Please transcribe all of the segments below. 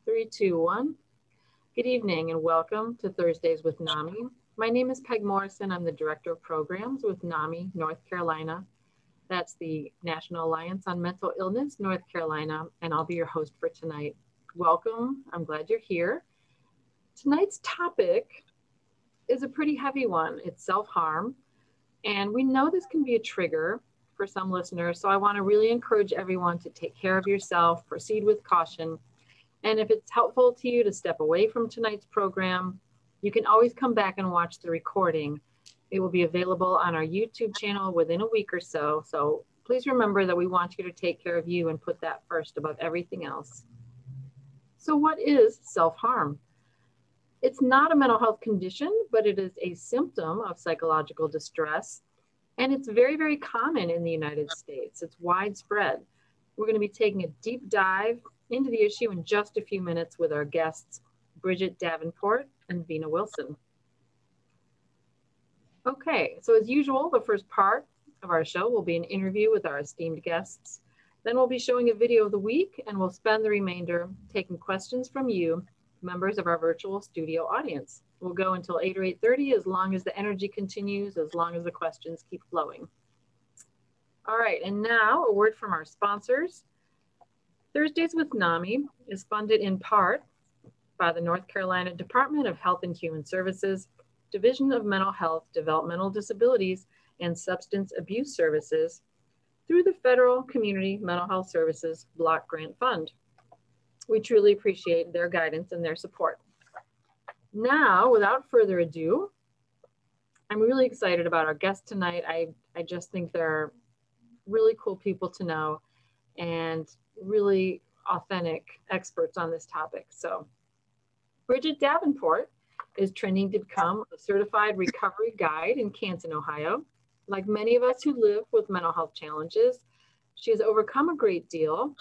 Three, two, one. Good evening and welcome to Thursdays with NAMI. My name is Peg Morrison. I'm the Director of Programs with NAMI, North Carolina. That's the National Alliance on Mental Illness, North Carolina, and I'll be your host for tonight. Welcome. I'm glad you're here. Tonight's topic is a pretty heavy one. It's self-harm, and we know this can be a trigger for some listeners, so I want to really encourage everyone to take care of yourself, proceed with caution, and if it's helpful to you to step away from tonight's program, you can always come back and watch the recording. It will be available on our YouTube channel within a week or so. So please remember that we want you to take care of you and put that first above everything else. So what is self-harm? It's not a mental health condition, but it is a symptom of psychological distress. And it's very, very common in the United States. It's widespread. We're going to be taking a deep dive into the issue in just a few minutes with our guests, Bridget Davenport and Vena Wilson. Okay, so as usual, the first part of our show will be an interview with our esteemed guests. Then we'll be showing a video of the week, and we'll spend the remainder taking questions from you, members of our virtual studio audience. We'll go until 8 or 8:30 as long as the energy continues, as long as the questions keep flowing. All right, and now a word from our sponsors. Thursdays with NAMI is funded in part by the North Carolina Department of Health and Human Services, Division of Mental Health, Developmental Disabilities, and Substance Abuse Services through the Federal Community Mental Health Services Block Grant Fund. We truly appreciate their guidance and their support. Now, without further ado, I'm really excited about our guests tonight. I just think they're really cool people to know and really authentic experts on this topic. So Bridget Davenport is training to become a certified recovery guide in Canton, Ohio. Like many of us who live with mental health challenges, she has overcome a great deal.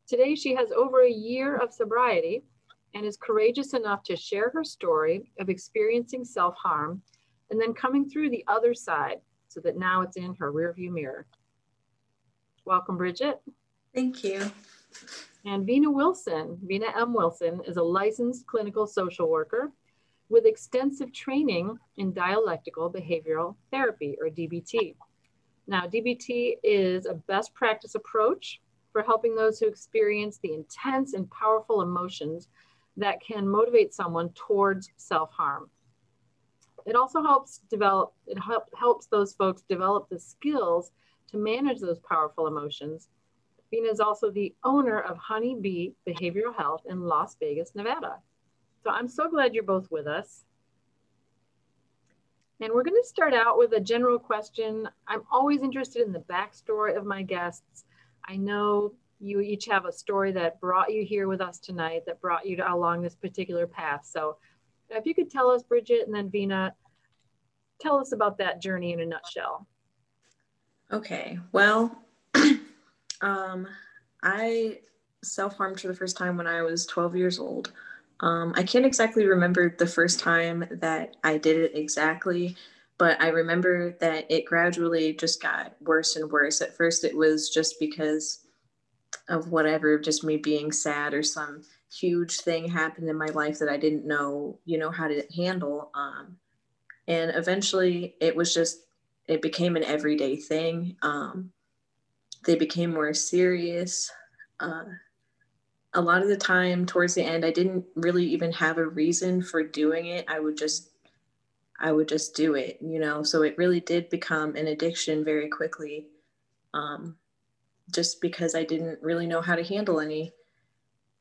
Today, she has over a year of sobriety and is courageous enough to share her story of experiencing self-harm and then coming through the other side so that now it's in her rearview mirror. Welcome, Bridget. Thank you. And Vena Wilson, Vena M. Wilson, is a licensed clinical social worker with extensive training in dialectical behavioral therapy, or DBT. Now, DBT is a best practice approach for helping those who experience the intense and powerful emotions that can motivate someone towards self-harm. It also helps those folks develop the skills to manage those powerful emotions. Vena is also the owner of Honey Bee Behavioral Health in Las Vegas, Nevada. So I'm so glad you're both with us. And we're going to start out with a general question. I'm always interested in the backstory of my guests. I know you each have a story that brought you here with us tonight, that brought you along this particular path. So if you could tell us, Bridget, and then Vena, tell us about that journey in a nutshell. Okay, well, I self-harmed for the first time when I was 12 years old. I can't exactly remember the first time that I did it exactly, but I remember that it gradually just got worse and worse. At first, it was just because of whatever, just me being sad or some huge thing happened in my life that I didn't know, how to handle. And eventually it became an everyday thing. They became more serious. A lot of the time towards the end, I didn't really even have a reason for doing it. I would just do it, so it really did become an addiction very quickly. Just because I didn't really know how to handle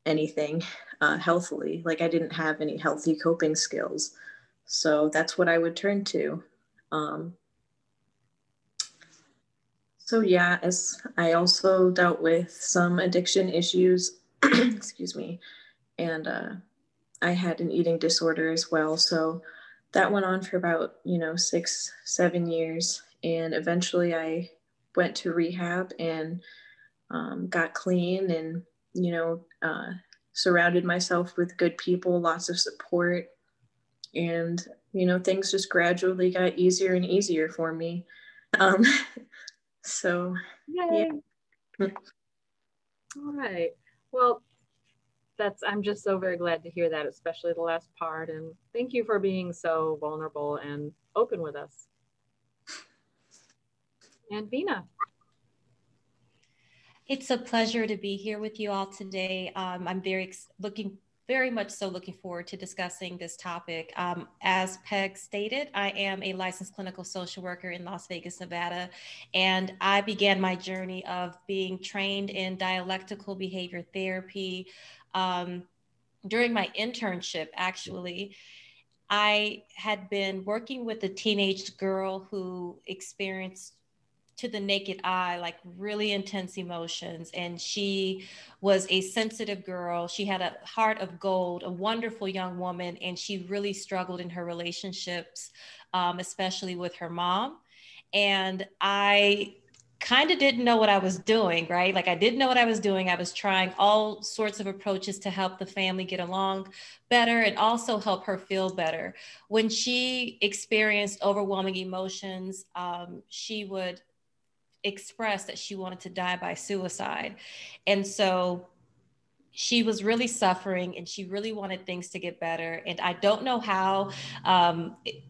anything healthily. Like I didn't have any healthy coping skills. So that's what I would turn to. So yeah, as I also dealt with some addiction issues, excuse me, and I had an eating disorder as well. So that went on for about, 6-7 years. And eventually I went to rehab and got clean and, surrounded myself with good people, lots of support. And, things just gradually got easier and easier for me. So, Yay. yeah. All right. Well, I'm just so very glad to hear that, especially the last part. And thank you for being so vulnerable and open with us. And Vena. It's a pleasure to be here with you all today. I'm very much so looking forward to discussing this topic. As Peg stated, I am a licensed clinical social worker in Las Vegas, Nevada, and I began my journey of being trained in dialectical behavior therapy during my internship, actually. I had been working with a teenage girl who experienced, to the naked eye, like really intense emotions. And she was a sensitive girl. She had a heart of gold, a wonderful young woman, and she really struggled in her relationships, especially with her mom. And I kind of didn't know what I was doing, right? Like I didn't know what I was doing. I was trying all sorts of approaches to help the family get along better and also help her feel better. When she experienced overwhelming emotions, she would expressed that she wanted to die by suicide. And so she was really suffering and she really wanted things to get better. And I don't know how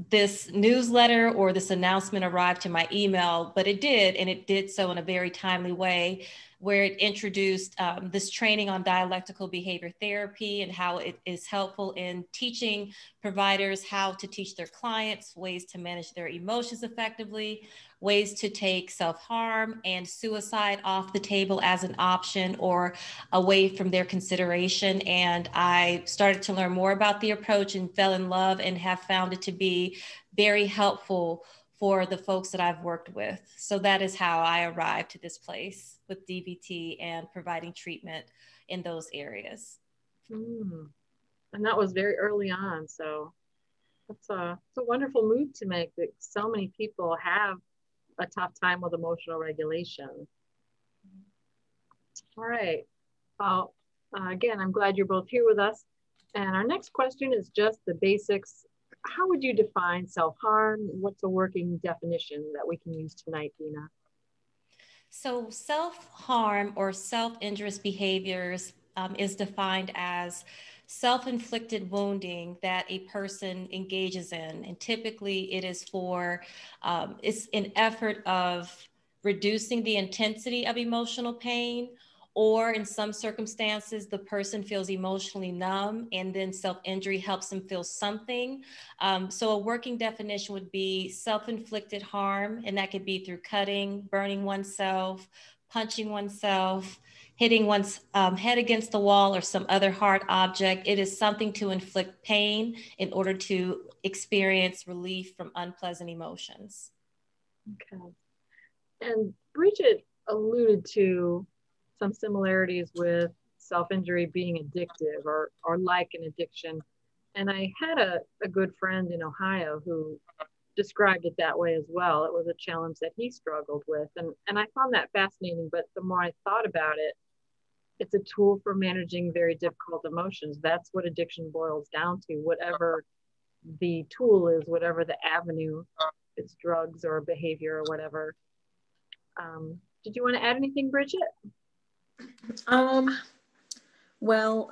this newsletter or this announcement arrived to my email, but it did. And it did so in a very timely way, where it introduced this training on dialectical behavior therapy and how it is helpful in teaching providers how to teach their clients ways to manage their emotions effectively, ways to take self-harm and suicide off the table as an option or away from their consideration. And I started to learn more about the approach and fell in love and have found it to be very helpful for the folks that I've worked with. So that is how I arrived to this place with DBT and providing treatment in those areas. And that was very early on. So it's a wonderful move to make, that so many people have a tough time with emotional regulation. All right. Well, again, I'm glad you're both here with us. And our next question is just the basics. How would you define self-harm? What's a working definition that we can use tonight, Vena? So self-harm or self-injurious behaviors is defined as self-inflicted wounding that a person engages in. And typically it is for, it's an effort of reducing the intensity of emotional pain, or in some circumstances, the person feels emotionally numb and then self-injury helps them feel something. So a working definition would be self-inflicted harm, and that could be through cutting, burning oneself, punching oneself, hitting one's head against the wall or some other hard object. It is something to inflict pain in order to experience relief from unpleasant emotions. Okay. And Bridget alluded to some similarities with self-injury being addictive or like an addiction. And I had a good friend in Ohio who described it that way as well. It was a challenge that he struggled with. And I found that fascinating, but the more I thought about it, it's a tool for managing very difficult emotions. That's what addiction boils down to. Whatever the tool is, whatever the avenue, it's drugs or behavior or whatever. Did you want to add anything, Bridget? Well,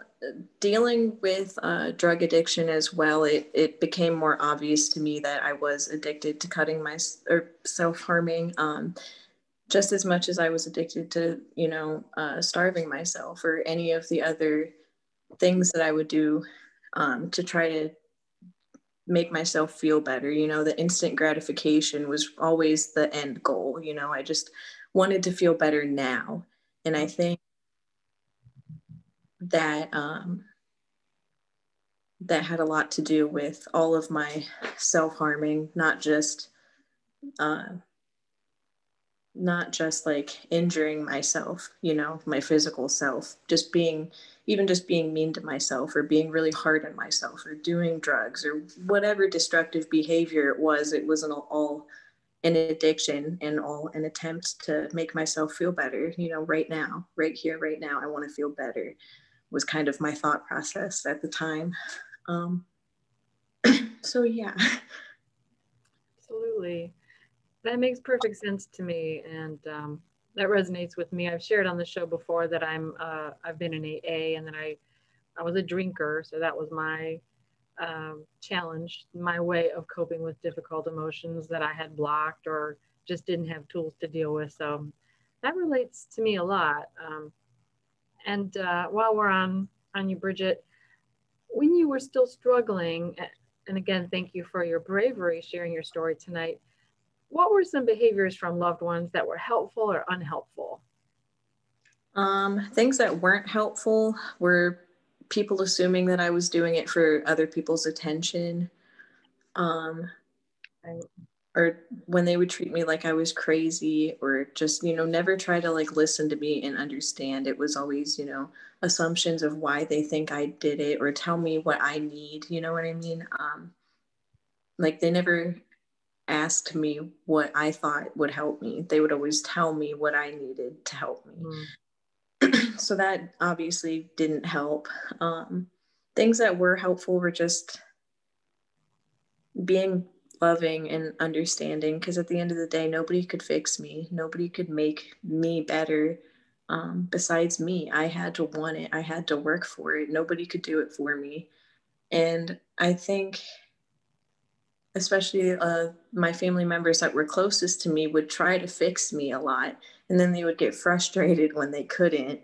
dealing with drug addiction as well, it became more obvious to me that I was addicted to cutting or self-harming, just as much as I was addicted to, starving myself or any of the other things that I would do to try to make myself feel better. The instant gratification was always the end goal. I just wanted to feel better now. And I think that that had a lot to do with all of my self-harming, not just like injuring myself, my physical self, just being mean to myself or being really hard on myself or doing drugs or whatever destructive behavior it was all an addiction and all an attempt to make myself feel better, right now, right here, right now, I want to feel better, was kind of my thought process at the time. So yeah. Absolutely. That makes perfect sense to me. And that resonates with me. I've shared on the show before that I've been in AA, and then I I was a drinker, so that was my challenge, my way of coping with difficult emotions that I had blocked or just didn't have tools to deal with. So that relates to me a lot. And while we're on you, Bridget, when you were still struggling, and again, thank you for your bravery sharing your story tonight, what were some behaviors from loved ones that were helpful or unhelpful? Things that weren't helpful were people assuming that I was doing it for other people's attention. Right. Or when they would treat me like I was crazy, or just, never try to like listen to me and understand. It was always, assumptions of why they think I did it, or tell me what I need. You know what I mean? Like they never asked me what I thought would help me. They would always tell me what I needed to help me. Mm. So that obviously didn't help. Things that were helpful were just being loving and understanding, because at the end of the day, nobody could fix me. Nobody could make me better besides me. I had to want it. I had to work for it. Nobody could do it for me. And I think especially my family members that were closest to me would try to fix me a lot. And then they would get frustrated when they couldn't,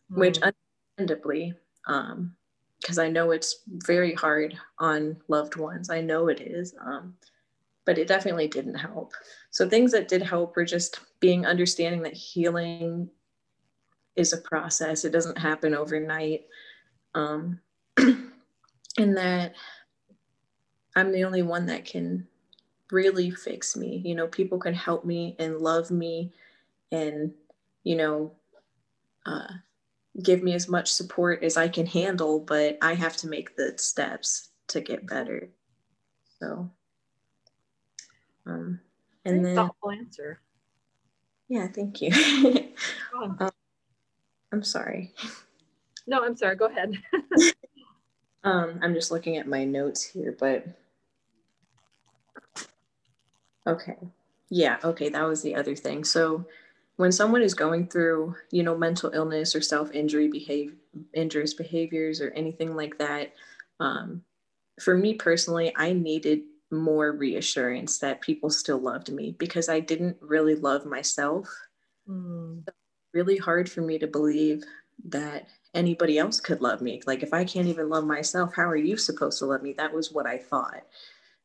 which understandably, because I know it's very hard on loved ones. I know it is. But it definitely didn't help. So things that did help were just being understanding that healing is a process. It doesn't happen overnight. And that I'm the only one that can really fix me. People can help me and love me and, give me as much support as I can handle, but I have to make the steps to get better. So and then thoughtful answer. Yeah, thank you. I'm sorry. No, I'm sorry. Go ahead. I'm just looking at my notes here, but okay. Yeah, okay, that was the other thing. So when someone is going through, mental illness or self-injury injurious behaviors or anything like that, for me personally, I needed more reassurance that people still loved me, because I didn't really love myself. So really hard for me to believe that anybody else could love me. Like, if I can't even love myself, how are you supposed to love me? That was what I thought.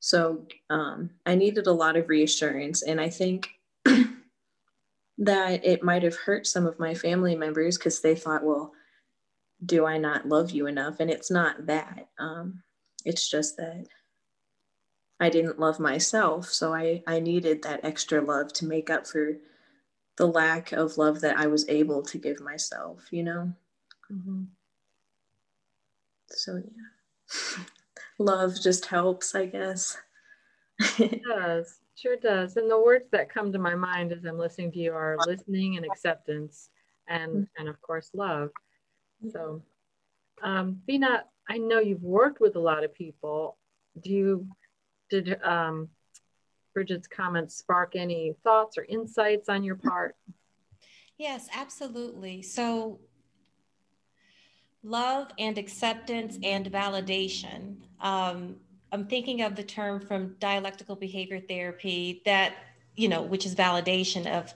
So I needed a lot of reassurance. And I think that it might have hurt some of my family members, because they thought, well, do I not love you enough? And it's not that. It's just that I didn't love myself. So I needed that extra love to make up for the lack of love that I was able to give myself, So yeah, love just helps, I guess. It does, sure does. And the words that come to my mind as I'm listening to you are listening and acceptance, and of course love. So Vena, I know you've worked with a lot of people. Did Bridget's comments spark any thoughts or insights on your part? Yes, absolutely. So love and acceptance and validation. I'm thinking of the term from dialectical behavior therapy that, which is validation of,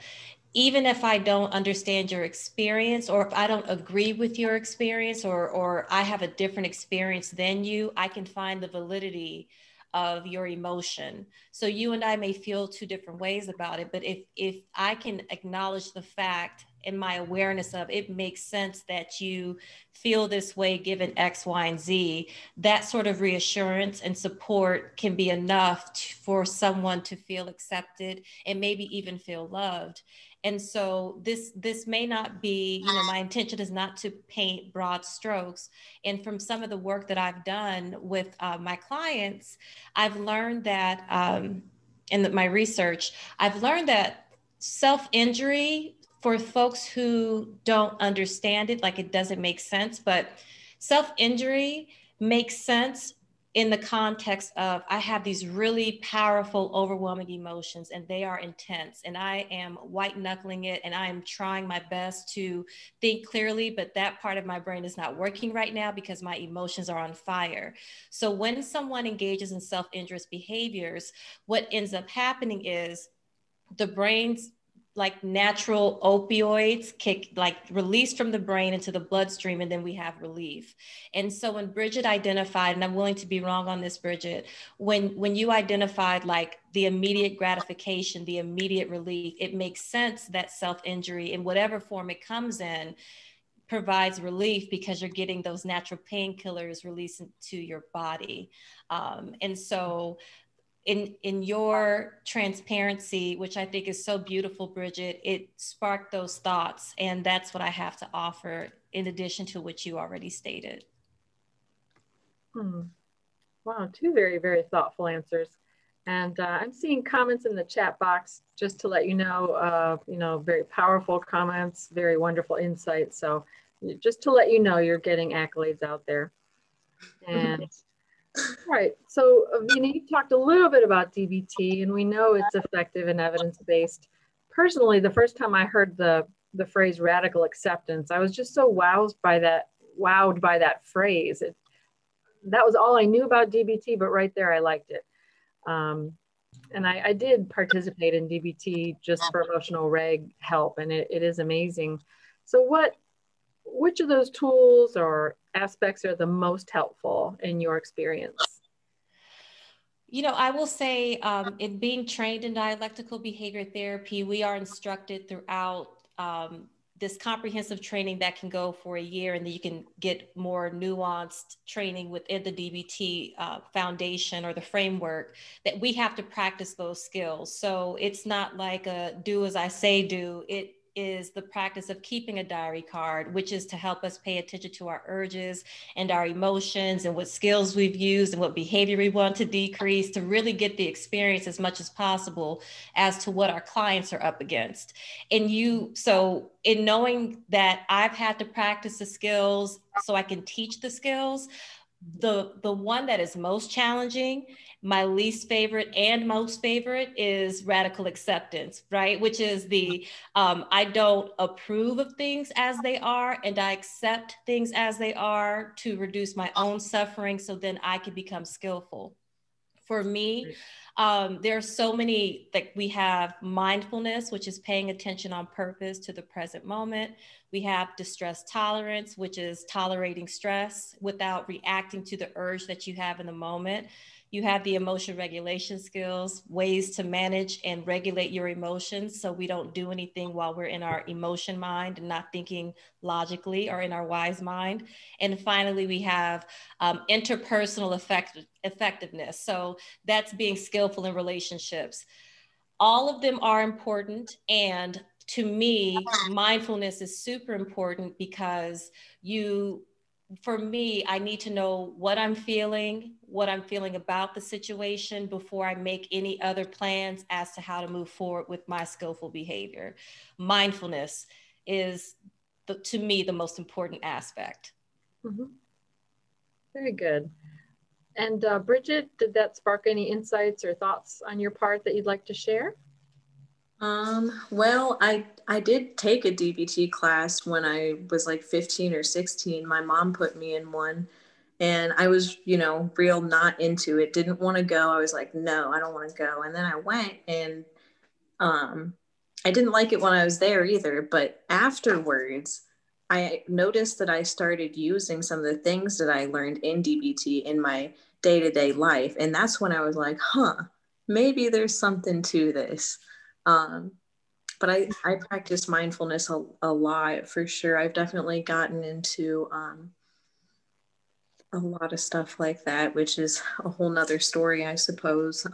even if I don't understand your experience, or if I don't agree with your experience, or I have a different experience than you, I can find the validity of your emotion. So you and I may feel two different ways about it, but if I can acknowledge the fact and my awareness of it makes sense that you feel this way given X, Y, and Z, that sort of reassurance and support can be enough for someone to feel accepted and maybe even feel loved. And so this may not be, my intention is not to paint broad strokes. And from some of the work that I've done with my clients, I've learned that in my research, I've learned that self-injury, for folks who don't understand it, like it doesn't make sense, but self-injury makes sense in the context of I have these really powerful, overwhelming emotions, and they are intense, and I am white knuckling it, and I am trying my best to think clearly, but that part of my brain is not working right now because my emotions are on fire. So when someone engages in self-injurious behaviors, what ends up happening is the brain's like natural opioids released from the brain into the bloodstream, and then we have relief. And so when Bridget identified, and I'm willing to be wrong on this, Bridget, when you identified like the immediate gratification, the immediate relief, it makes sense that self-injury in whatever form it comes in provides relief because you're getting those natural painkillers released into your body. And so in your transparency, which I think is so beautiful, Bridget, it sparked those thoughts. And that's what I have to offer in addition to what you already stated. Wow, two very, very thoughtful answers. And I'm seeing comments in the chat box, just to let you know, very powerful comments, very wonderful insights. So just to let you know, you're getting accolades out there. And all right, so Vena, you talked a little bit about DBT, and we know it's effective and evidence-based. Personally, the first time I heard the phrase radical acceptance, I was just so wowed by that phrase. That was all I knew about DBT, but right there, I liked it. And I did participate in DBT just for emotional reg help, and it is amazing. So which of those tools or aspects are the most helpful in your experience? You know, I will say in being trained in dialectical behavior therapy, we are instructed throughout this comprehensive training that can go for a year, and then you can get more nuanced training within the DBT foundation or the framework, that we have to practice those skills. So it's not like a do as I say do. It is the practice of keeping a diary card, which is to help us pay attention to our urges and our emotions and what skills we've used and what behavior we want to decrease, to really get the experience as much as possible as to what our clients are up against. So in knowing that I've had to practice the skills so I can teach the skills, the one that is most challenging, my least favorite and most favorite, is radical acceptance, right? Which is the, I don't approve of things as they are, and I accept things as they are to reduce my own suffering so then I can become skillful. For me, there are so many, like we have mindfulness, which is paying attention on purpose to the present moment. We have distress tolerance, which is tolerating stress without reacting to the urge that you have in the moment. You have the emotion regulation skills, ways to manage and regulate your emotions so we don't do anything while we're in our emotion mind and not thinking logically or in our wise mind. And finally, we have interpersonal effectiveness. So that's being skillful in relationships. All of them are important. And to me, mindfulness is super important because for me, I need to know what I'm feeling about the situation before I make any other plans as to how to move forward with my skillful behavior. Mindfulness is, to me, the most important aspect. Mm-hmm. Very good. And Bridget, did that spark any insights or thoughts on your part that you'd like to share? Well, I did take a DBT class when I was like 15 or 16. My mom put me in one, and I was, real not into it. Didn't want to go. I was like, no, I don't want to go. And then I went, and I didn't like it when I was there either. But afterwards, I noticed that I started using some of the things that I learned in DBT in my day-to-day life. And that's when I was like, maybe there's something to this. But I practice mindfulness a lot, for sure. I've definitely gotten into a lot of stuff like that, which is a whole nother story, I suppose.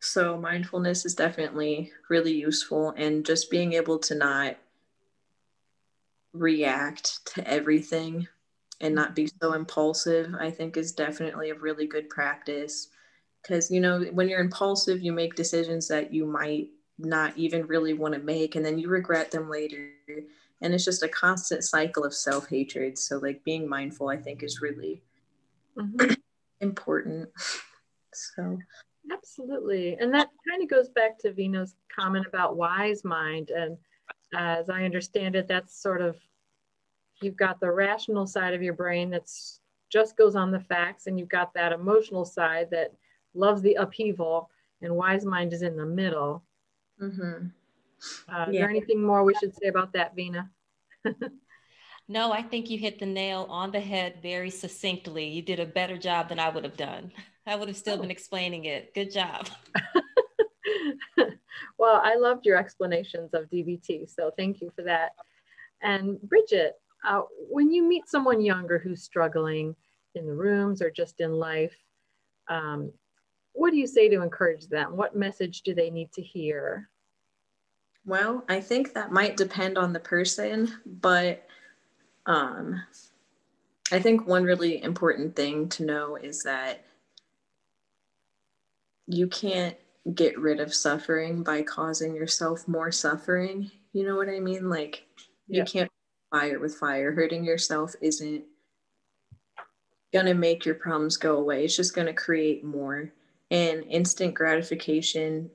So mindfulness is definitely really useful, and just being able to not react to everything and not be so impulsive, I think, is definitely a really good practice. Because, when you're impulsive, you make decisions that you might not even really want to make, and then you regret them later. And it's just a constant cycle of self-hatred. So like being mindful, I think, is really, important. So absolutely. And that kind of goes back to Vena's comment about wise mind. And as I understand it, that's sort of, you've got the rational side of your brain that's just goes on the facts, and you've got that emotional side that loves the upheaval, and wise mind is in the middle. Is there anything more we should say about that, Vena? No, I think you hit the nail on the head very succinctly. You did a better job than I would have done. I would have still been explaining it. Good job. Well, I loved your explanations of DBT, so thank you for that. And Bridget, when you meet someone younger who's struggling in the rooms or just in life, what do you say to encourage them? What message do they need to hear? Well, I think that might depend on the person, but I think one really important thing to know is that you can't get rid of suffering by causing yourself more suffering. You know what I mean? Like, you can't fire with fire. Hurting yourself isn't going to make your problems go away. It's just going to create more. And instant gratification,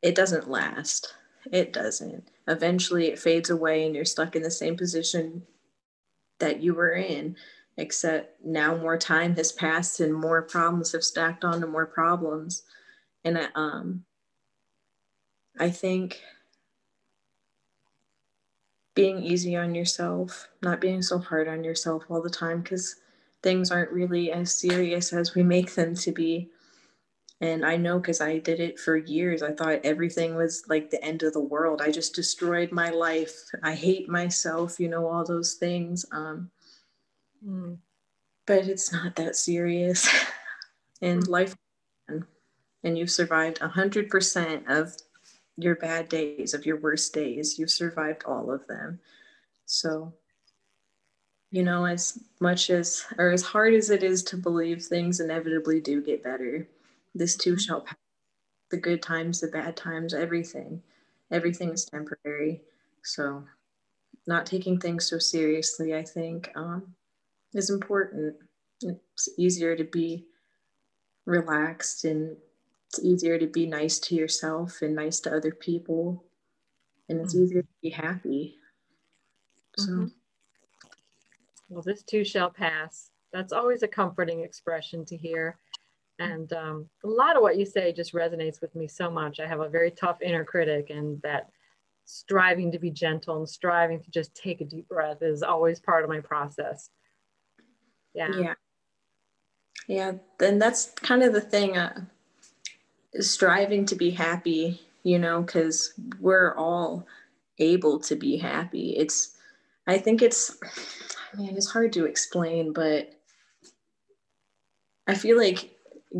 it doesn't last. It doesn't. Eventually it fades away and you're stuck in the same position that you were in, except now more time has passed and more problems have stacked onto more problems. And I think being easy on yourself, not being so hard on yourself all the time, because things aren't really as serious as we make them to be. And I know, because I did it for years. I thought everything was like the end of the world. I just destroyed my life. I hate myself, you know, all those things. But it's not that serious. And life, and you've survived 100% of your bad days, of your worst days. You've survived all of them. So, you know, as much as, or as hard as it is to believe things inevitably do get better, this too shall pass. The good times, the bad times, everything is temporary. So not taking things so seriously, I think, is important. It's easier to be relaxed, and it's easier to be nice to yourself and nice to other people, and it's easier to be happy. So, well, this too shall pass. That's always a comforting expression to hear. And a lot of what you say just resonates with me so much. I have a very tough inner critic, and that striving to be gentle and striving to just take a deep breath is always part of my process. Yeah. Then that's kind of the thing, striving to be happy, you know, because we're all able to be happy. I think it's hard to explain, but I feel like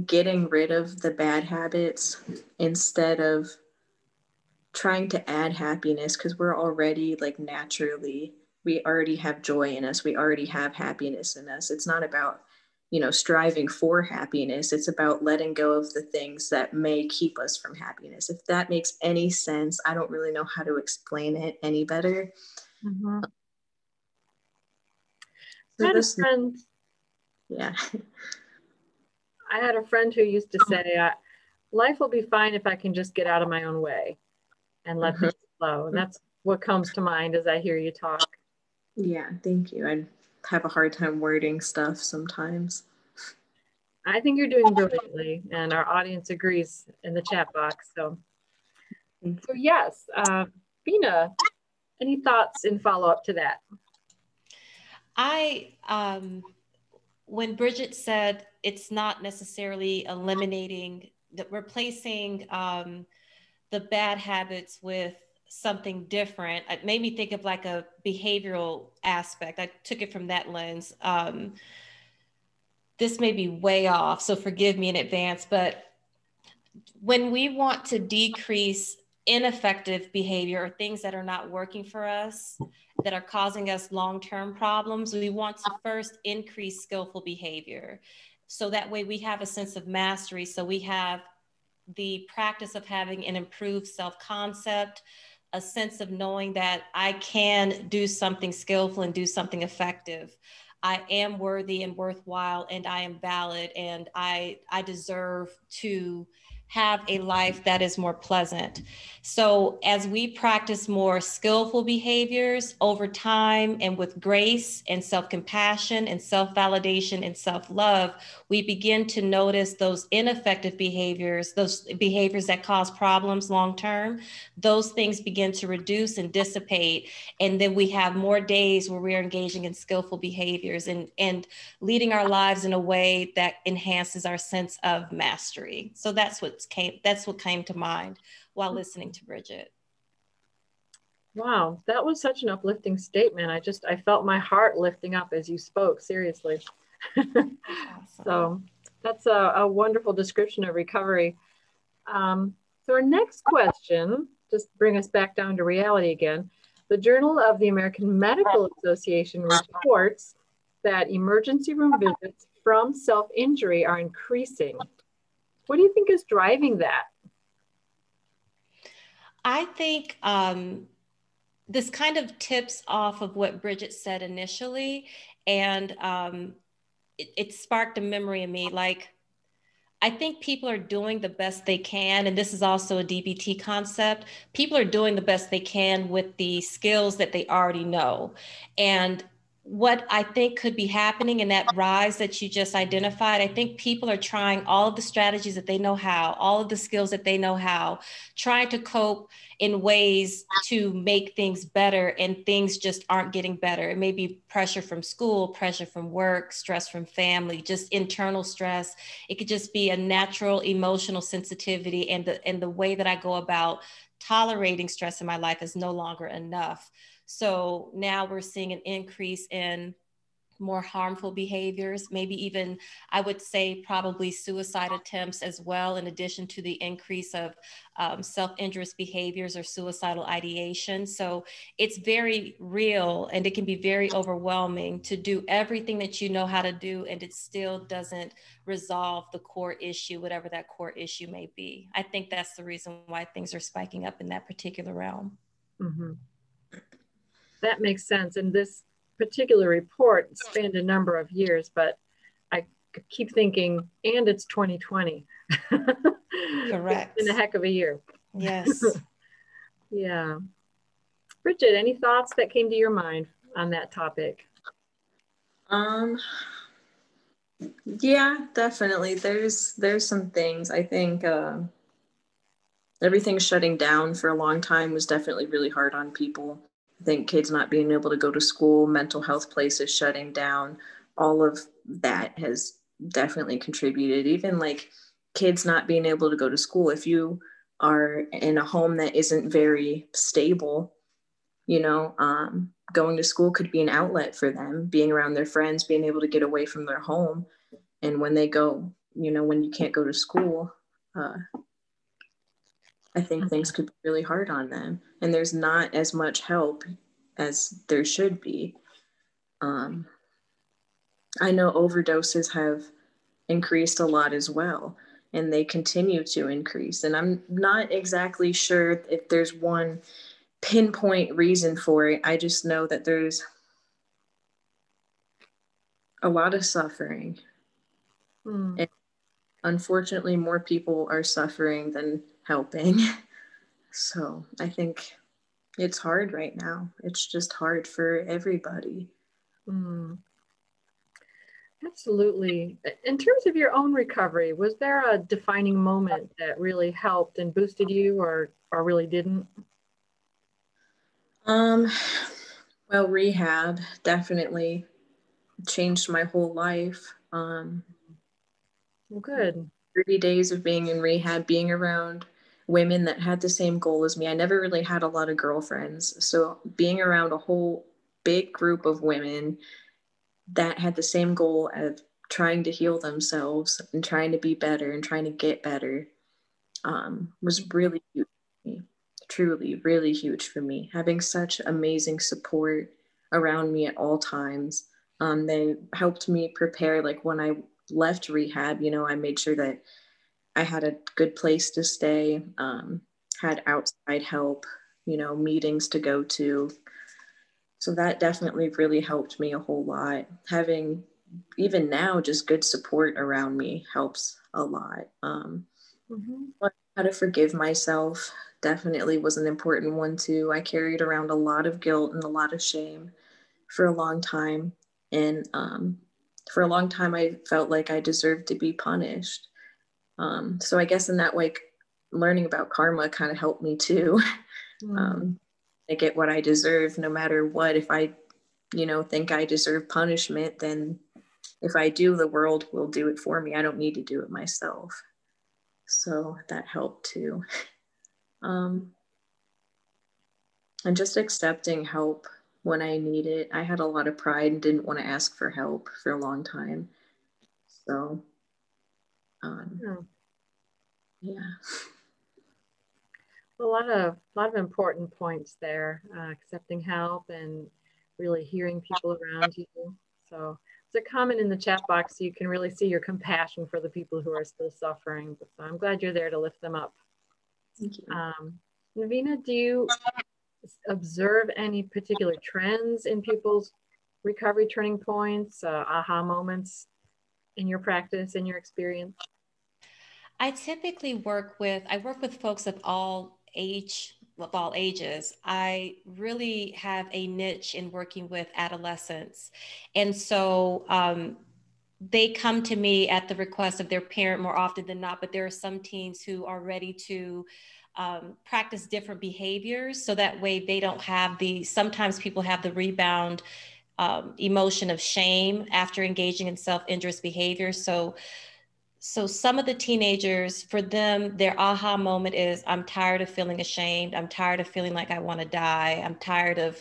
getting rid of the bad habits instead of trying to add happiness, because we're already like naturally, we already have joy in us. We already have happiness in us. It's not about, you know, striving for happiness. It's about letting go of the things that may keep us from happiness. If that makes any sense, I don't really know how to explain it any better. I had a friend. I had a friend who used to say, life will be fine if I can just get out of my own way and let things flow. And that's what comes to mind as I hear you talk. Yeah, thank you. I have a hard time wording stuff sometimes. I think you're doing brilliantly, and our audience agrees in the chat box. So yes, Vena, any thoughts in follow-up to that? When Bridget said it's not necessarily eliminating, replacing the bad habits with something different, it made me think of like a behavioral aspect. I took it from that lens. This may be way off, so forgive me in advance, but when we want to decrease ineffective behavior or things that are not working for us, that are causing us long-term problems, we want to first increase skillful behavior. So that way we have a sense of mastery. So we have the practice of having an improved self-concept, a sense of knowing that I can do something skillful and do something effective. I am worthy and worthwhile, and I am valid, and I deserve to have a life that is more pleasant. So as we practice more skillful behaviors over time and with grace and self-compassion and self-validation and self-love, we begin to notice those ineffective behaviors, those behaviors that cause problems long-term. Those things begin to reduce and dissipate. And then we have more days where we are engaging in skillful behaviors and leading our lives in a way that enhances our sense of mastery. So that's what came to mind while listening to Bridget. Wow, that was such an uplifting statement. I felt my heart lifting up as you spoke, seriously. Awesome. So that's a wonderful description of recovery. So our next question, just bring us back down to reality again. The Journal of the American Medical Association reports that emergency room visits from self-injury are increasing. What do you think is driving that? I think this kind of tips off of what Bridget said initially, and it sparked a memory in me. Like, I think people are doing the best they can, and this is also a DBT concept. People are doing the best they can with the skills that they already know. And what I think could be happening in that rise that you just identified, I think people are trying all of the strategies that they know how, all of the skills that they know how, trying to cope in ways to make things better, and things just aren't getting better. It may be pressure from school, pressure from work, stress from family, just internal stress. It could just be a natural emotional sensitivity, and the way that I go about tolerating stress in my life is no longer enough. So now we're seeing an increase in more harmful behaviors, maybe even, I would say, probably suicide attempts as well, in addition to the increase of self-injurious behaviors or suicidal ideation. So it's very real, and it can be very overwhelming to do everything that you know how to do, and it still doesn't resolve the core issue, whatever that core issue may be. I think that's the reason why things are spiking up in that particular realm. Mm-hmm. That makes sense. And this particular report spanned a number of years, but I keep thinking, and it's 2020. Correct. It's been a heck of a year. Yes. Yeah. Bridget, any thoughts that came to your mind on that topic? Yeah, definitely. There's some things. I think everything shutting down for a long time was definitely really hard on people. I think kids not being able to go to school, mental health places shutting down, all of that has definitely contributed. Even like kids not being able to go to school. If you are in a home that isn't very stable, going to school could be an outlet for them, being around their friends, being able to get away from their home. And when they go, when you can't go to school, I think things could be really hard on them, and there's not as much help as there should be. I know overdoses have increased a lot as well, and they continue to increase. And I'm not exactly sure if there's one pinpoint reason for it. I just know that there's a lot of suffering. And unfortunately, more people are suffering than helping. So I think it's hard right now. It's just hard for everybody. Absolutely. In terms of your own recovery, was there a defining moment that really helped and boosted you, or really didn't? Well, rehab definitely changed my whole life. Well, good. 30 days of being in rehab, being around women that had the same goal as me. I never really had a lot of girlfriends. So being around a whole big group of women that had the same goal of trying to heal themselves and trying to be better and trying to get better was really huge for me. Truly, really huge for me. Having such amazing support around me at all times. They helped me prepare. Like when I left rehab, I made sure that I had a good place to stay, had outside help, meetings to go to. So that definitely really helped me a whole lot. Having, even now, just good support around me helps a lot. How to forgive myself definitely was an important one too. I carried around a lot of guilt and a lot of shame for a long time. And for a long time, I felt like I deserved to be punished. So I guess in that way, learning about karma kind of helped me too. I get what I deserve no matter what. If I, think I deserve punishment, then if I do, the world will do it for me. I don't need to do it myself. So that helped too. And just accepting help when I need it. I had a lot of pride and didn't want to ask for help for a long time. So, yeah. A lot of important points there, accepting help and really hearing people around you. So it's a comment in the chat box so you can really see your compassion for the people who are still suffering. So I'm glad you're there to lift them up. Thank you. Vena, do you observe any particular trends in people's recovery turning points, aha moments in your practice, in your experience? I typically work with folks of all ages. I really have a niche in working with adolescents. And so they come to me at the request of their parent more often than not, but there are some teens who are ready to practice different behaviors. So that way they don't have sometimes people have the rebound emotion of shame after engaging in self-injurious behavior. So some of the teenagers, for them, their aha moment is, I'm tired of feeling ashamed. I'm tired of feeling like I want to die. I'm tired of,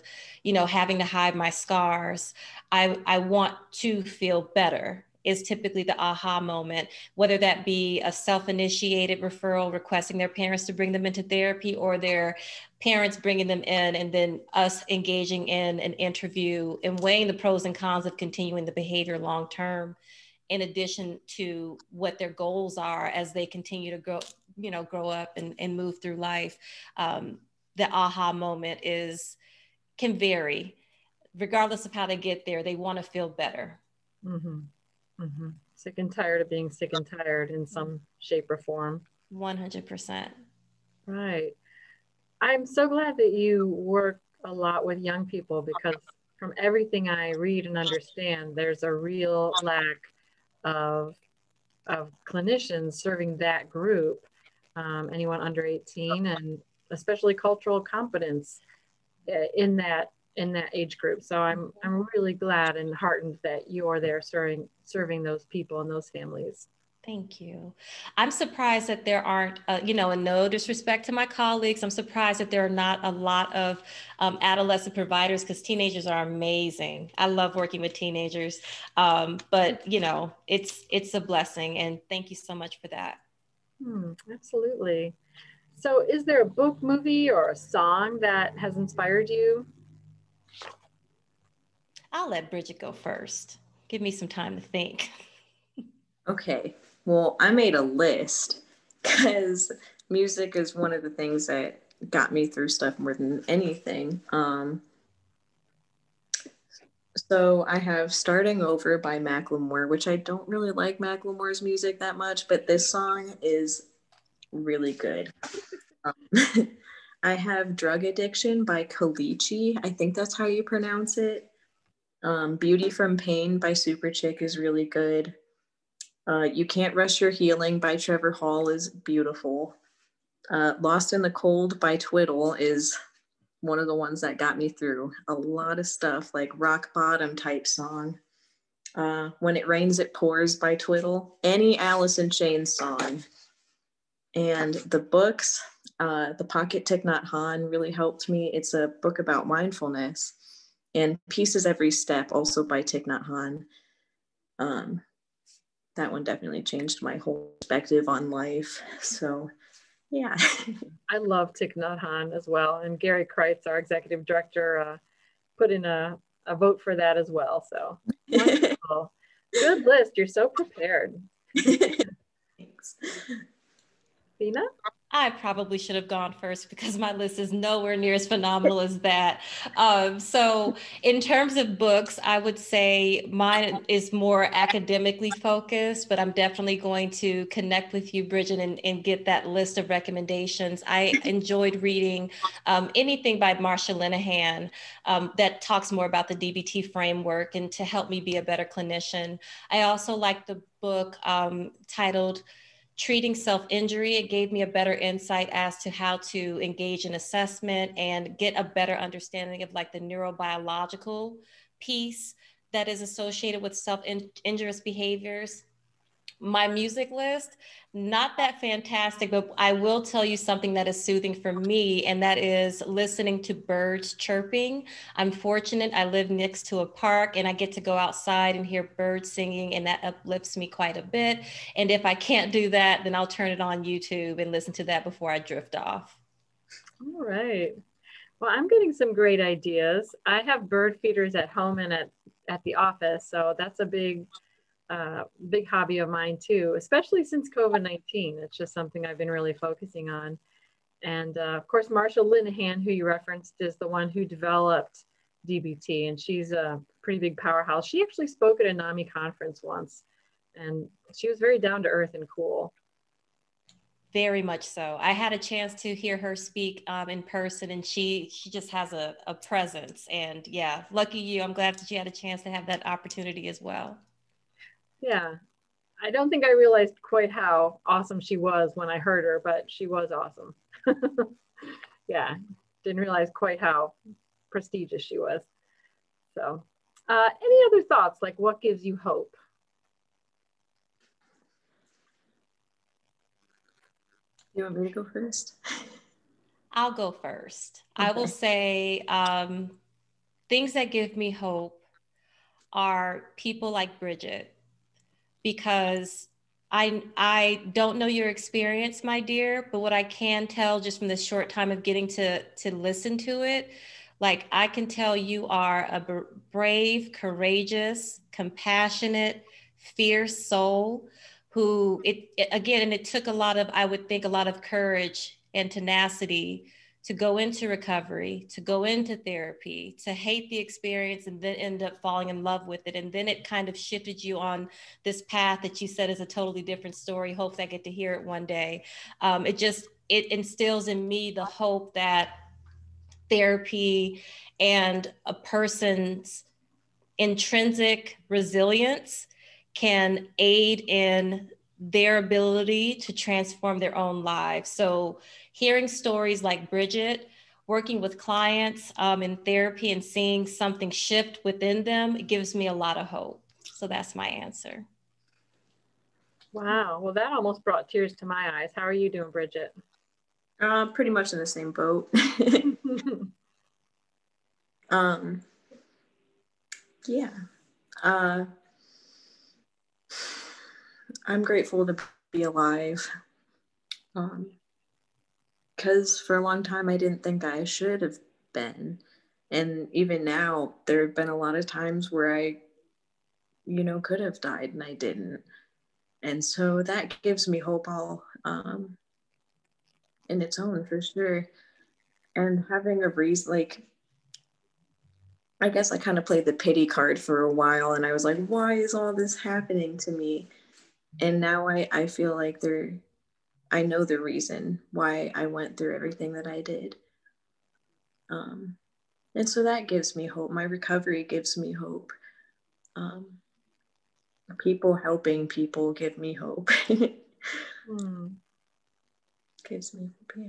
having to hide my scars. I want to feel better is typically the aha moment, whether that be a self-initiated referral requesting their parents to bring them into therapy, or their parents bringing them in and then us engaging in an interview and weighing the pros and cons of continuing the behavior long-term, in addition to what their goals are as they continue to grow up and move through life. The aha moment can vary. Regardless of how they get there, they want to feel better. Sick and tired of being sick and tired in some shape or form. 100%. Right. I'm so glad that you work a lot with young people, because from everything I read and understand, there's a real lack of clinicians serving that group, anyone under 18, and especially cultural competence in that age group. So I'm really glad and heartened that you're there serving those people and those families. Thank you. I'm surprised that there aren't, and no disrespect to my colleagues, I'm surprised that there are not a lot of adolescent providers, because teenagers are amazing. I love working with teenagers, but it's a blessing, and thank you so much for that. Absolutely. So is there a book, movie, or a song that has inspired you? I'll let Bridget go first. Give me some time to think. Okay. Well, I made a list because music is one of the things that got me through stuff more than anything. So I have Starting Over by Macklemore, which I don't really like Macklemore's music that much, but this song is really good. I have Drug Addiction by Kalichi. I think that's how you pronounce it. Beauty from Pain by Super Chick is really good. You Can't Rush Your Healing by Trevor Hall is beautiful. Lost in the Cold by Twiddle is one of the ones that got me through a lot of stuff, like rock bottom type song. When It Rains, It Pours by Twiddle. Any Alice in Chains song. And the books, The Pocket Thich Nhat Hanh really helped me. It's a book about mindfulness. And Peace is Every Step, also by Thich Nhat Hanh. That one definitely changed my whole perspective on life. So, yeah. I love Thich Nhat Hanh as well. And Gary Kreitz, our executive director, put in a vote for that as well. So, wonderful. Good list. You're so prepared. Thanks. Vena? I probably should have gone first because my list is nowhere near as phenomenal as that. So in terms of books, I would say mine is more academically focused, but I'm definitely going to connect with you, Bridget, and get that list of recommendations. I enjoyed reading anything by Marsha Linehan that talks more about the DBT framework and to help me be a better clinician. I also like the book titled Treating Self-Injury. It gave me a better insight as to how to engage in assessment and get a better understanding of like the neurobiological piece that is associated with self-injurious behaviors. My music list, not that fantastic, but I will tell you something that is soothing for me, and that is listening to birds chirping. I'm fortunate, I live next to a park and I get to go outside and hear birds singing, and that uplifts me quite a bit. And if I can't do that, then I'll turn it on YouTube and listen to that before I drift off. All right. Well, I'm getting some great ideas. I have bird feeders at home and at the office, so that's a big hobby of mine too, especially since COVID-19. It's just something I've been really focusing on. And of course, Marsha Linehan, who you referenced, is the one who developed DBT, and she's a pretty big powerhouse. She actually spoke at a NAMI conference once, and she was very down to earth and cool. Very much so. I had a chance to hear her speak in person, and she just has a presence. And yeah, lucky you. I'm glad that you had a chance to have that opportunity as well. Yeah, I don't think I realized quite how awesome she was when I heard her, but she was awesome. Yeah, didn't realize quite how prestigious she was. So any other thoughts, like what gives you hope? You want me to go first? I'll go first. Okay. I will say things that give me hope are people like Bridget, because I don't know your experience, my dear, but what I can tell just from the short time of getting to listen to it, like I can tell you are a brave, courageous, compassionate, fierce soul who again, and it took a lot of, I would think, a lot of courage and tenacity to go into recovery, to go into therapy, to hate the experience and then end up falling in love with it. And then it kind of shifted you on this path that you said is a totally different story. Hopefully I get to hear it one day. It instills in me the hope that therapy and a person's intrinsic resilience can aid in their ability to transform their own lives. So hearing stories like Bridget, working with clients in therapy and seeing something shift within them, it gives me a lot of hope. So that's my answer. Wow, well, that almost brought tears to my eyes. How are you doing, Bridget? Pretty much in the same boat. Yeah. I'm grateful to be alive. Because for a long time, I didn't think I should have been. And even now, there have been a lot of times where I, could have died and I didn't. And so that gives me hope all in its own, for sure. And having a reason, like, I guess I kind of played the pity card for a while, and I was like, why is all this happening to me? And now I feel like I know the reason why I went through everything that I did. And so that gives me hope. My recovery gives me hope. People helping people give me hope. Gives me hope, yeah.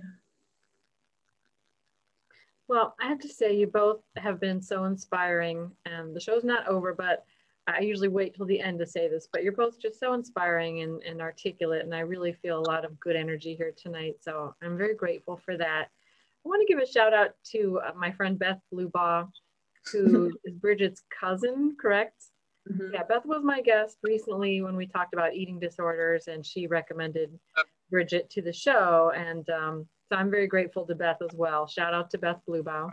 Well, I have to say you both have been so inspiring, and the show's not over, but I usually wait till the end to say this, but you're both just so inspiring and articulate, and I really feel a lot of good energy here tonight. So I'm very grateful for that. I want to give a shout out to my friend Beth Blubaugh, who is Bridget's cousin, correct? Mm-hmm. Yeah, Beth was my guest recently when we talked about eating disorders, and she recommended Bridget to the show. And so I'm very grateful to Beth as well. Shout out to Beth Blubaugh.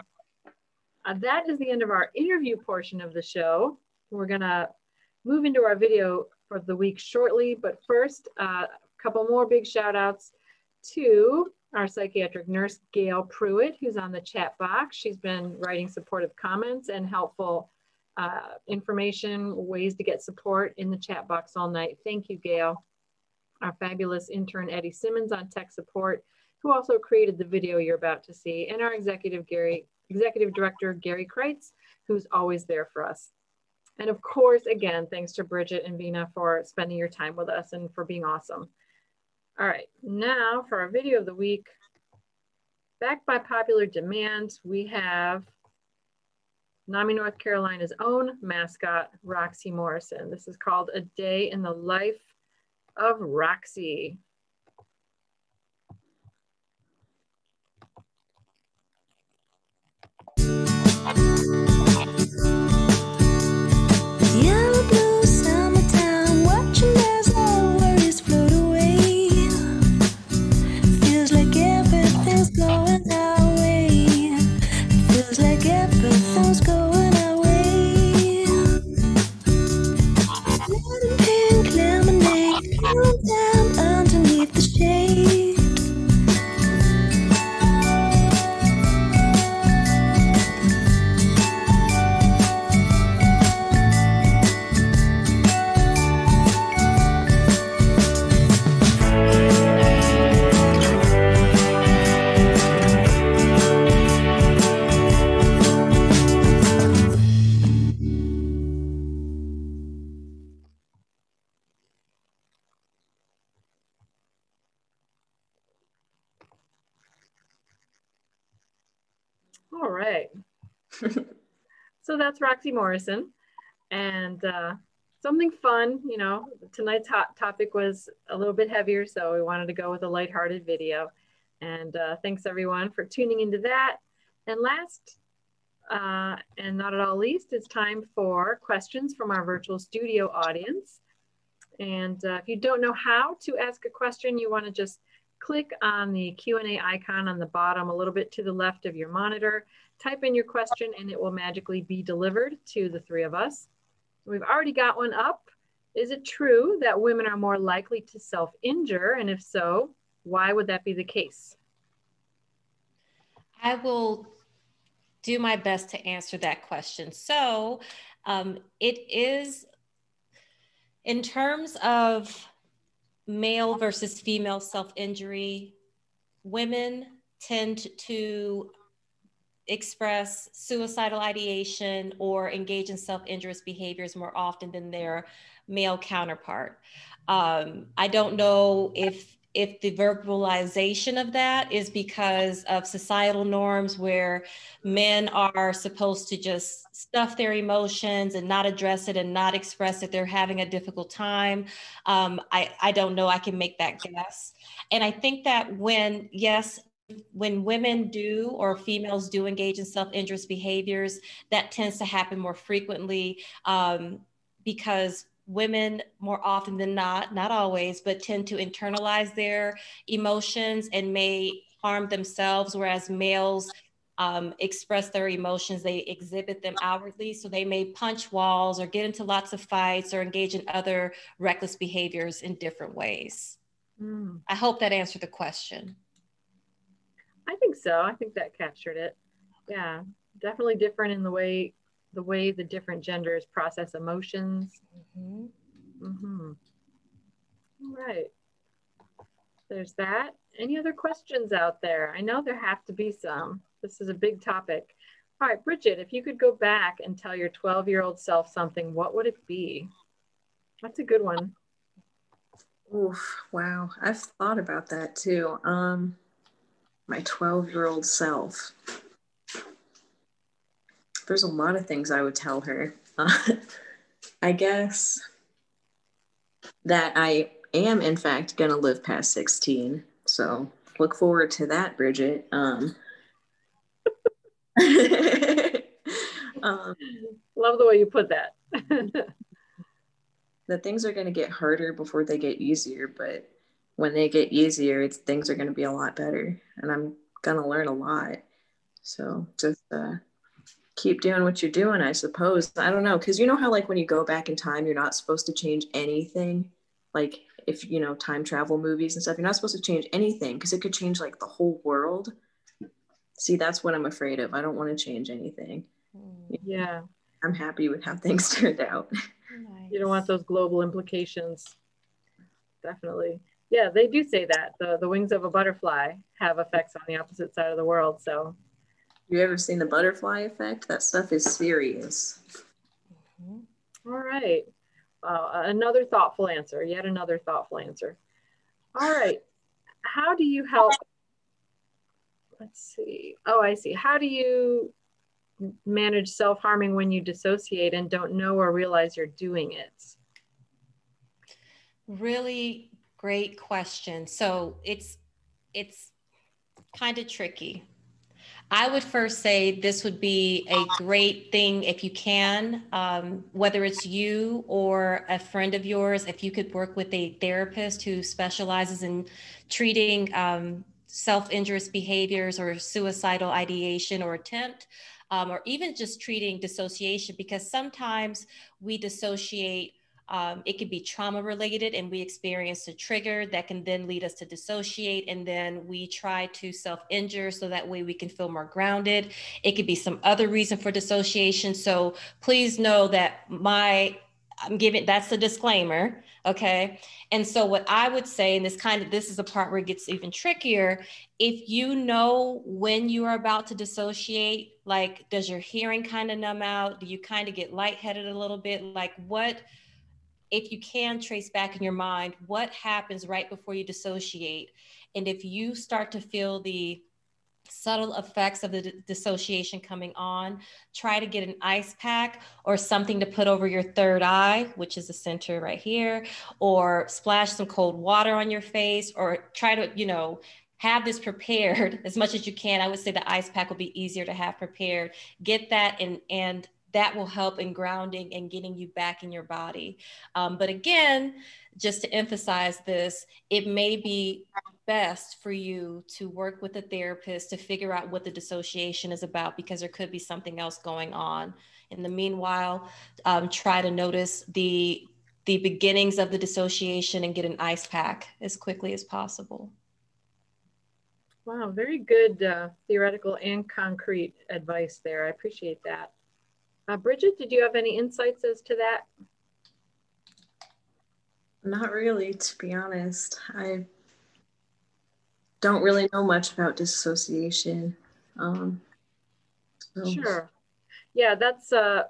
That is the end of our interview portion of the show. We're gonna move into our video for the week shortly, but first, a couple more big shout outs to our psychiatric nurse, Gail Pruitt, who's on the chat box. She's been writing supportive comments and helpful information, ways to get support in the chat box all night. Thank you, Gail. Our fabulous intern, Eddie Simmons, on tech support, who also created the video you're about to see, and our executive director, Gary Kreitz, who's always there for us. And of course, again, thanks to Bridget and Vena for spending your time with us and for being awesome. All right, now for our video of the week. Backed by popular demand, we have NAMI North Carolina's own mascot, Roxy Morrison. This is called A Day in the Life of Roxy. Yellow blue summertime, watching as all worries float away. Feels like everything's going our way. Feels like everything's going our way. Red and pink lemonade, cooling down underneath the shade. All right. So that's Roxy Morrison. And something fun, you know, tonight's hot topic was a little bit heavier, so we wanted to go with a lighthearted video. And thanks everyone for tuning into that. And last, and not at all least, it's time for questions from our virtual studio audience. And if you don't know how to ask a question, you want to just click on the Q&A icon on the bottom, a little bit to the left of your monitor, type in your question, and it will magically be delivered to the three of us. We've already got one up. Is it true that women are more likely to self-injure? And if so, why would that be the case? I will do my best to answer that question. So it is, in terms of male versus female self-injury, women tend to express suicidal ideation or engage in self-injurious behaviors more often than their male counterpart. I don't know if the verbalization of that is because of societal norms where men are supposed to just stuff their emotions and not address it and not express that they're having a difficult time. I don't know, I can make that guess. And I think that when women do or females do engage in self-injurious behaviors, that tends to happen more frequently because women more often than not always, but tend to internalize their emotions and may harm themselves, whereas males express their emotions, they exhibit them outwardly. So they may punch walls or get into lots of fights or engage in other reckless behaviors in different ways. I hope that answered the question. I think so. I think that captured it. Yeah, definitely different in the way the different genders process emotions. All right. There's that. Any other questions out there? I know there have to be some. This is a big topic. All right, Bridget, if you could go back and tell your 12-year-old self something, what would it be? That's a good one. Oof, wow. I've thought about that too. My 12-year-old self. There's a lot of things I would tell her. I guess that I am, in fact, going to live past 16. So look forward to that, Bridget. Love the way you put that. That things are going to get harder before they get easier, but when they get easier, things are going to be a lot better, and I'm going to learn a lot. So just keep doing what you're doing, I suppose. I don't know, because you know how like when you go back in time, you're not supposed to change anything. Like if, you know, time travel movies and stuff, you're not supposed to change anything because it could change like the whole world. See, that's what I'm afraid of. I don't want to change anything. Yeah. I'm happy with how things turned out. Nice. You don't want those global implications. Definitely. Yeah, they do say that. The wings of a butterfly have effects on the opposite side of the world. So, You ever seen the butterfly effect? That stuff is serious. all right. Another thoughtful answer. Yet another thoughtful answer. All right. How do you help? Let's see. Oh, I see. How do you manage self-harming when you dissociate and don't know or realize you're doing it? Really great question. So it's kind of tricky. I would first say this would be a great thing if you can, whether it's you or a friend of yours, if you could work with a therapist who specializes in treating self-injurious behaviors or suicidal ideation or attempt, or even just treating dissociation, because sometimes we dissociate. It could be trauma related and we experience a trigger that can then lead us to dissociate, and then we try to self-injure so that way we can feel more grounded. It could be some other reason for dissociation. So please know that that's the disclaimer, okay? And so what I would say, and this is a part where it gets even trickier, if you know when you are about to dissociate, like does your hearing kind of numb out? Do you kind of get lightheaded a little bit? Like what, if you can trace back in your mind what happens right before you dissociate. And if you start to feel the subtle effects of the dissociation coming on, try to get an ice pack or something to put over your third eye, which is the center right here, or splash some cold water on your face, or try to, have this prepared as much as you can. I would say the ice pack will be easier to have prepared. Get that, and that will help in grounding and getting you back in your body. But again, just to emphasize this, it may be best for you to work with a therapist to figure out what the dissociation is about, because there could be something else going on. In the meanwhile, try to notice the beginnings of the dissociation and get an ice pack as quickly as possible. Wow, very good theoretical and concrete advice there. I appreciate that. Bridget, did you have any insights as to that? Not really, to be honest. I don't really know much about dissociation. So. Sure. Yeah, that's a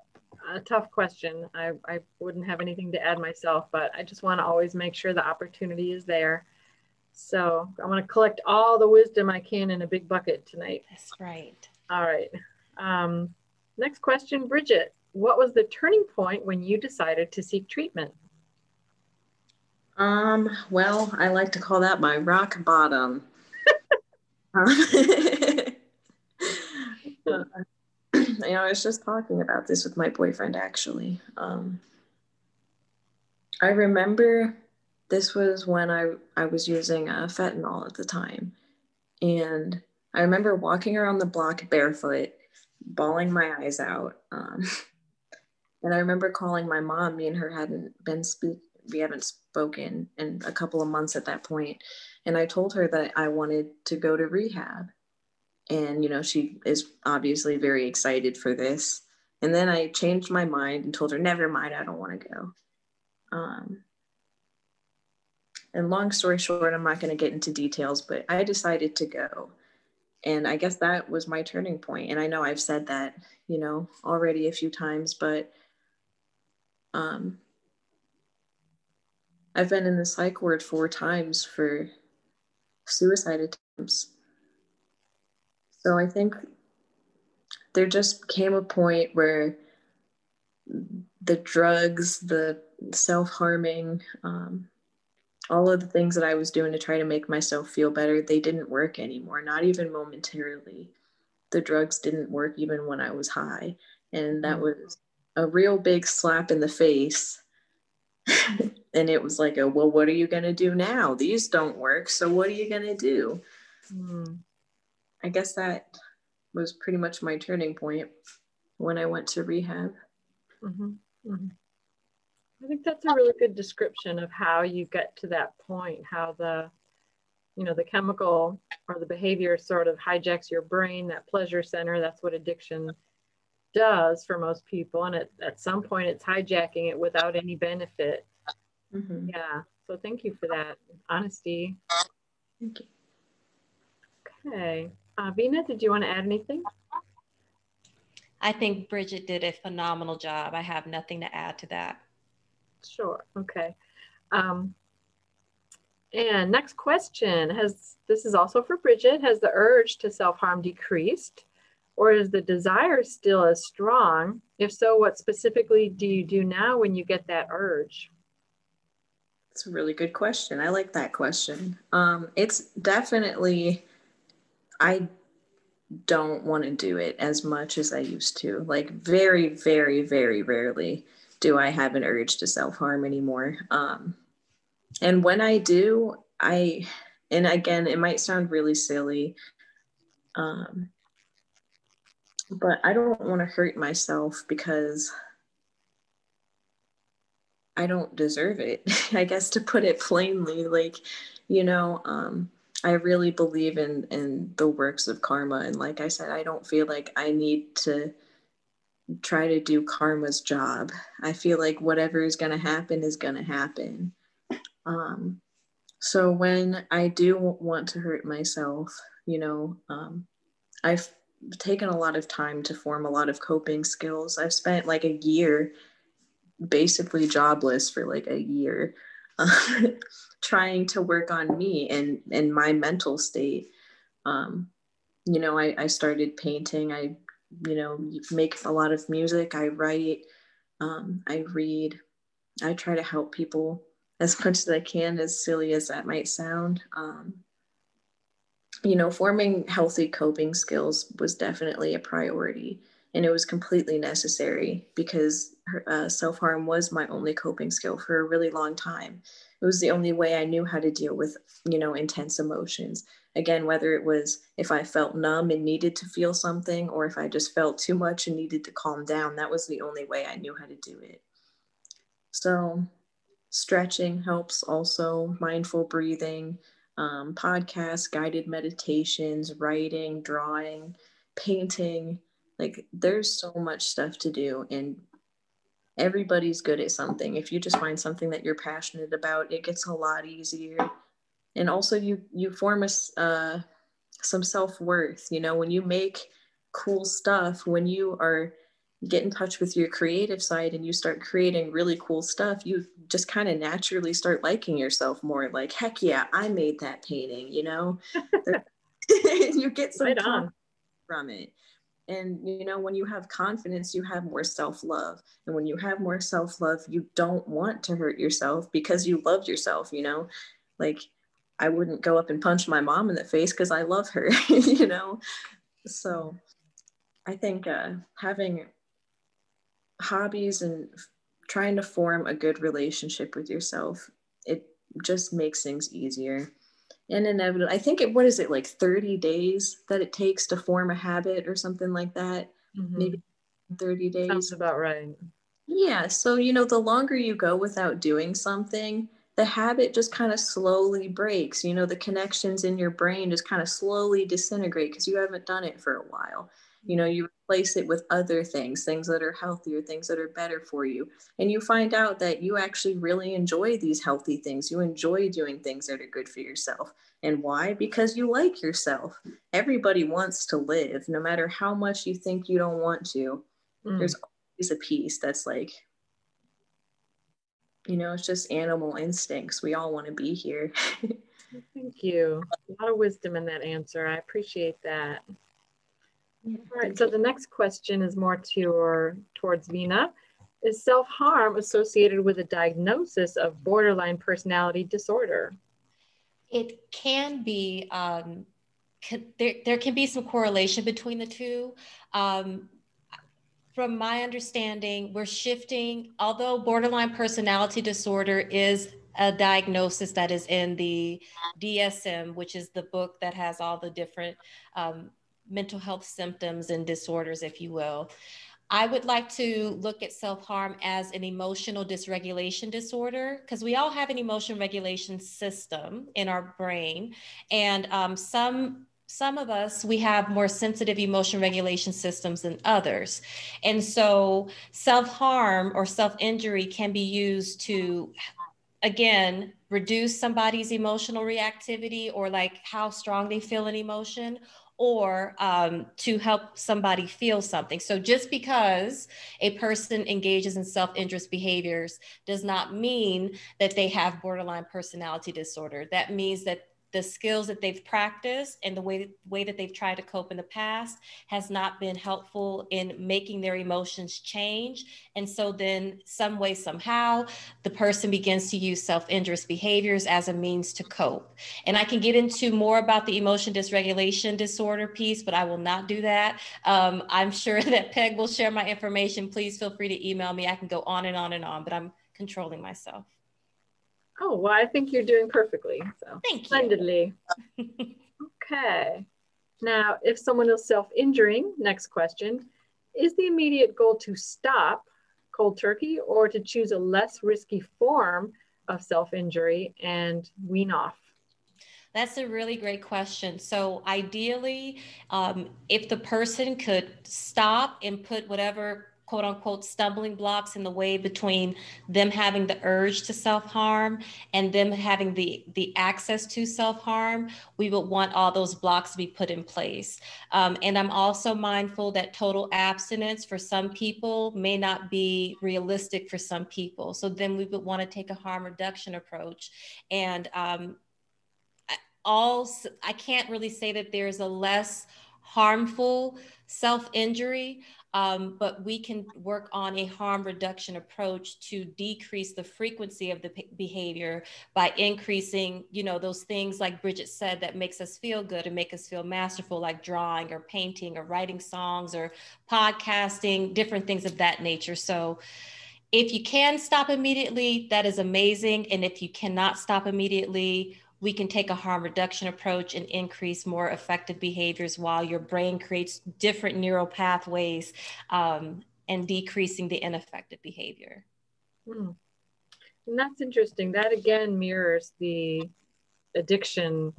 tough question. I wouldn't have anything to add myself, but I just want to always make sure the opportunity is there. So I'm going to collect all the wisdom I can in a big bucket tonight. That's right. All right. Next question, Bridget. What was the turning point when you decided to seek treatment? Well, I like to call that my rock bottom. I was just talking about this with my boyfriend, actually. I remember this was when I was using fentanyl at the time. And I remember walking around the block barefoot, bawling my eyes out. And I remember calling my mom. Me and her we hadn't spoken in a couple of months at that point. And I told her that I wanted to go to rehab. And, she is obviously very excited for this. And then I changed my mind and told her, never mind, I don't want to go. And long story short, I'm not going to get into details, but I decided to go. And I guess that was my turning point. And I know I've said that, already a few times, but I've been in the psych ward 4 times for suicide attempts. So I think there just came a point where the drugs, the self-harming, all of the things that I was doing to try to make myself feel better, they didn't work anymore, not even momentarily. The drugs didn't work even when I was high. And that was a real big slap in the face. And it was like, well, what are you going to do now? These don't work. So what are you going to do? I guess that was pretty much my turning point when I went to rehab. I think that's a really good description of how you get to that point, how the chemical or the behavior sort of hijacks your brain, that pleasure center. That's what addiction does for most people. And at some point it's hijacking it without any benefit. Mm-hmm. Yeah. So thank you for that honesty. Thank you. Okay. Vena, did you want to add anything? I think Bridget did a phenomenal job. I have nothing to add to that. Sure. Okay. And next question, this is also for Bridget. Has the urge to self-harm decreased, or is the desire still as strong? If so, what specifically do you do now when you get that urge? It's a really good question. I like that question. It's definitely, I don't want to do it as much as I used to. Like very, very, very rarely do I have an urge to self-harm anymore. And when I do, and again, it might sound really silly, but I don't want to hurt myself because I don't deserve it. I guess, to put it plainly, like, I really believe in the works of karma. And like I said, I don't feel like I need to try to do karma's job. I feel like whatever is going to happen is going to happen. So when I do want to hurt myself, I've taken a lot of time to form a lot of coping skills. I've spent like a year basically jobless for like a year trying to work on me and my mental state. I started painting. I make a lot of music. I write, I read. I try to help people as much as I can, as silly as that might sound. Forming healthy coping skills was definitely a priority, and it was completely necessary because self-harm was my only coping skill for a really long time. It was the only way I knew how to deal with, intense emotions. Again, whether it was if I felt numb and needed to feel something, or if I just felt too much and needed to calm down, that was the only way I knew how to do it. So stretching helps also, mindful breathing, podcasts, guided meditations, writing, drawing, painting. Like, there's so much stuff to do, and everybody's good at something. If you just find something that you're passionate about, it gets a lot easier. And also you form some self-worth. When you make cool stuff, when you get in touch with your creative side and you start creating really cool stuff, you just kind of naturally start liking yourself more. Like, heck yeah, I made that painting, you get some Right confidence on. from it. And, when you have confidence, you have more self-love. And when you have more self-love, you don't want to hurt yourself because you love yourself, like, I wouldn't go up and punch my mom in the face because I love her, So I think having hobbies and trying to form a good relationship with yourself, it just makes things easier. And inevitably, I think what is it, like 30 days that it takes to form a habit or something like that? Mm-hmm. Maybe 30 days. Sounds about right. Yeah. So, the longer you go without doing something, the habit just kind of slowly breaks. The connections in your brain just kind of slowly disintegrate because you haven't done it for a while. You replace it with other things that are healthier, things that are better for you. And you find out that you actually really enjoy these healthy things. You enjoy doing things that are good for yourself. And why? Because you like yourself. Everybody wants to live, no matter how much you think you don't want to. There's always a piece that's like, it's just animal instincts. We all want to be here. Thank you. A lot of wisdom in that answer. I appreciate that. Yeah, all right, so the next question is more towards Vena. Is self-harm associated with a diagnosis of borderline personality disorder? It can be, there can be some correlation between the two. From my understanding, we're shifting, although borderline personality disorder is a diagnosis that is in the DSM, which is the book that has all the different mental health symptoms and disorders, if you will. I would like to look at self-harm as an emotional dysregulation disorder, because we all have an emotion regulation system in our brain. And some of us, we have more sensitive emotion regulation systems than others. And so self-harm or self-injury can be used to, again, reduce somebody's emotional reactivity or like how strong they feel an emotion, or to help somebody feel something. So just because a person engages in self-injurious behaviors does not mean that they have borderline personality disorder. That means that the skills that they've practiced and the way that they've tried to cope in the past has not been helpful in making their emotions change. And so then some way, somehow, the person begins to use self-injurious behaviors as a means to cope. And I can get into more about the emotion dysregulation disorder piece, but I will not do that. I'm sure that Peg will share my information. Please feel free to email me. I can go on and on and on, but I'm controlling myself. Oh, well, I think you're doing perfectly. So Thank you. Splendidly. Okay. Now, if someone is self-injuring, next question, is the immediate goal to stop cold turkey or to choose a less risky form of self-injury and wean off? That's a really great question. So ideally, if the person could stop and put whatever quote unquote stumbling blocks in the way between them having the urge to self-harm and them having the access to self-harm, we would want all those blocks to be put in place. And I'm also mindful that total abstinence for some people may not be realistic for some people. So then we would want to take a harm reduction approach. And I can't really say that there's a less harmful self-injury, but we can work on a harm reduction approach to decrease the frequency of the behavior by increasing, those things like Bridget said that makes us feel good and make us feel masterful, like drawing or painting or writing songs or podcasting, different things of that nature. So if you can stop immediately, that is amazing. And if you cannot stop immediately, we can take a harm reduction approach and increase more effective behaviors while your brain creates different neural pathways and decreasing the ineffective behavior. And that's interesting. That again mirrors the addiction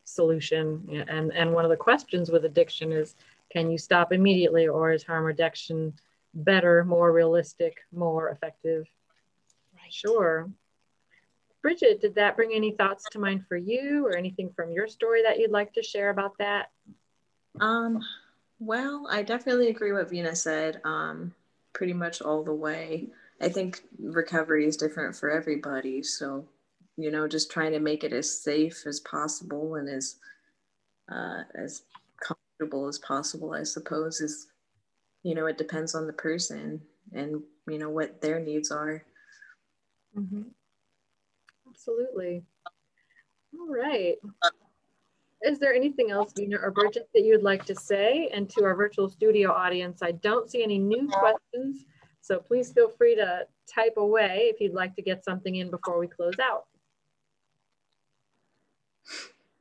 solution. And one of the questions with addiction is, can you stop immediately, or is harm reduction better, more realistic, more effective? Right. Sure. Bridget, did that bring any thoughts to mind for you, or anything from your story that you'd like to share about that? Well, I definitely agree what Vena said, pretty much all the way. I think recovery is different for everybody. So, just trying to make it as safe as possible and as comfortable as possible, I suppose, is, it depends on the person and, what their needs are. Mm-hmm. Absolutely. All right. Is there anything else, Vena or Bridget, that you'd like to say? And to our virtual studio audience, I don't see any new questions, so please feel free to type away if you'd like to get something in before we close out.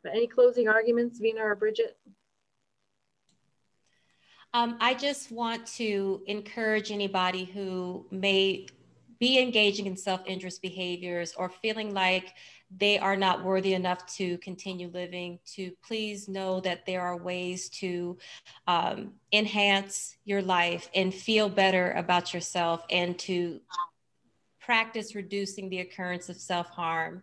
But any closing arguments, Vena or Bridget? I just want to encourage anybody who may be engaging in self-injurious behaviors or feeling like they are not worthy enough to continue living, to please know that there are ways to enhance your life and feel better about yourself, and to practice reducing the occurrence of self-harm,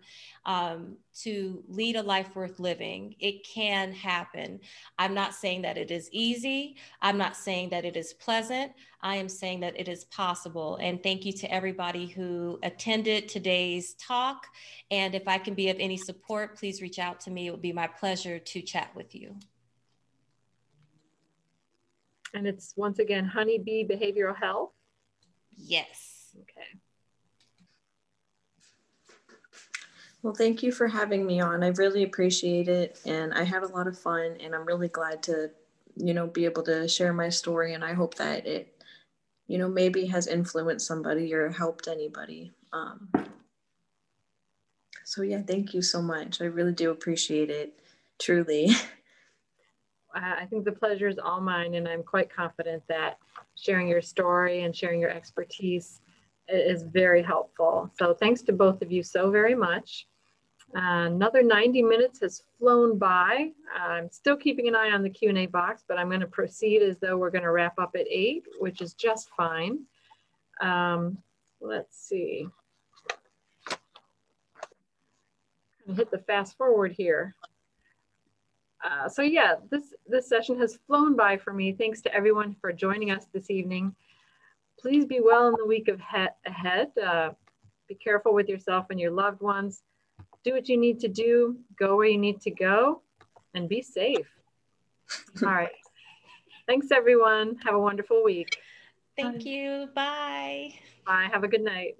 to lead a life worth living. It can happen. I'm not saying that it is easy. I'm not saying that it is pleasant. I am saying that it is possible. And thank you to everybody who attended today's talk. And if I can be of any support, please reach out to me. It would be my pleasure to chat with you. And it's once again, Honeybee Behavioral Health? Yes. Okay. Well, thank you for having me on. I really appreciate it. And I had a lot of fun, and I'm really glad to, be able to share my story. And I hope that it, maybe has influenced somebody or helped anybody. So yeah, thank you so much. I really do appreciate it, truly. I think the pleasure is all mine, and I'm quite confident that sharing your story and sharing your expertise is very helpful. So thanks to both of you so very much. Another 90 minutes has flown by. I'm still keeping an eye on the Q&A box, but I'm going to proceed as though we're going to wrap up at 8, which is just fine. Let's see. I'm going to hit the fast forward here. So yeah, this session has flown by for me. Thanks to everyone for joining us this evening. Please be well in the week ahead. Be careful with yourself and your loved ones. Do what you need to do, go where you need to go, and be safe. All right. Thanks, everyone. Have a wonderful week. Thank you. Bye. Bye. Have a good night.